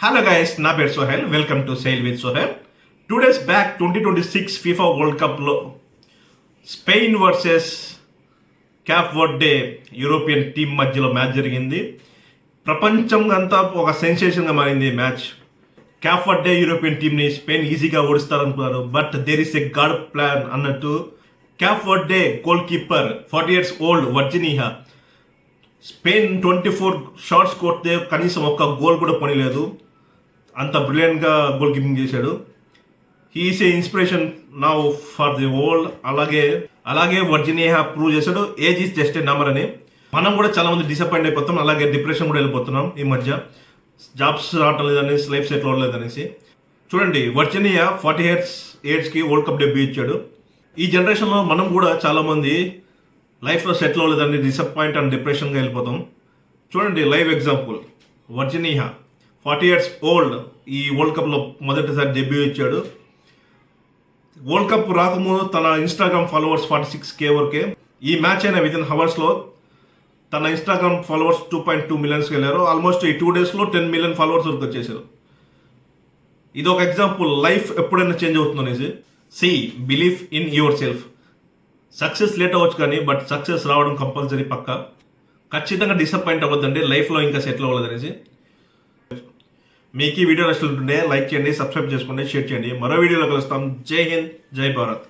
Hello guys, నా పేరు Sohel. Welcome to sale with Sohel. 2 days back 2026 FIFA world కప్లో Spain versus Cape Verde European team మధ్యలో match జరిగింది. ప్రపంచం అంతా ఒక సెన్సేషన్గా మారింది మ్యాచ్. క్యాప్ వర్డే యూరోపియన్ టీంని స్పెయిన్ ఈజీగా ఓడిస్తారనుకున్నారు. But there is a God plan అన్నట్టు Cape Verde goalkeeper 40 years old Virginia Spain 24 shots కొడితే కనీసం ఒక్క గోల్ కూడా పనిలేదు. అంత బ్రిలియంట్గా గోల్ కీపింగ్ చేశాడు. He is A inspiration now for the world. అలాగే వర్జినియా ప్రూవ్ చేశాడు age is just a number అని. మనం కూడా చాలా మంది డిసప్పాయింట్ అయిపోతాం, అలాగే డిప్రెషన్ కూడా వెళ్ళిపోతున్నాం ఈ మధ్య. జాబ్స్ రావటం లేదనేసి, లైఫ్ సెటిల్ అవ్వలేదనేసి. చూడండి, వర్జినియా 40 years ఏజ్కి వరల్డ్ కప్ డెబ్యూ ఇచ్చాడు. ఈ జనరేషన్లో మనం కూడా చాలామంది లైఫ్లో సెటిల్ అవ్వలేదని డిసప్పాయింట్ అండ్ డిప్రెషన్గా వెళ్ళిపోతాం. చూడండి, live example Virginia 40 years old ఈ వరల్డ్ కప్లో మొదటిసారి డెబ్యూ ఇచ్చాడు. వరల్డ్ కప్ రాకముందు తన ఇన్స్టాగ్రామ్ ఫాలోవర్స్ 46K వరకే. ఈ మ్యాచ్ అయిన వితిన్ హవర్స్లో తన ఇన్స్టాగ్రామ్ ఫాలోవర్స్ 2.2 million వెళ్ళారు. ఆల్మోస్ట్ ఈ 2 daysలో 10 million ఫాలోవర్స్ వరకు వచ్చేసారు. ఇది ఒక ఎగ్జాంపుల్, లైఫ్ ఎప్పుడైనా చేంజ్ అవుతుంది అనేసి. Believe in your self. Success late అవ్వచ్చు కానీ బట్ సక్సెస్ రావడం కంపల్సరీ పక్కా. ఖచ్చితంగా డిసప్పాయింట్ అవ్వద్దండి లైఫ్లో ఇంకా సెటిల్ అవ్వలేదనేసి. మీకు ఈ వీడియో నచ్చుతుంటే లైక్ చేయండి, సబ్స్క్రైబ్ చేసుకోండి, షేర్ చేయండి. మరో వీడియోలో కలుస్తాం. జై హింద్, జై భారత్.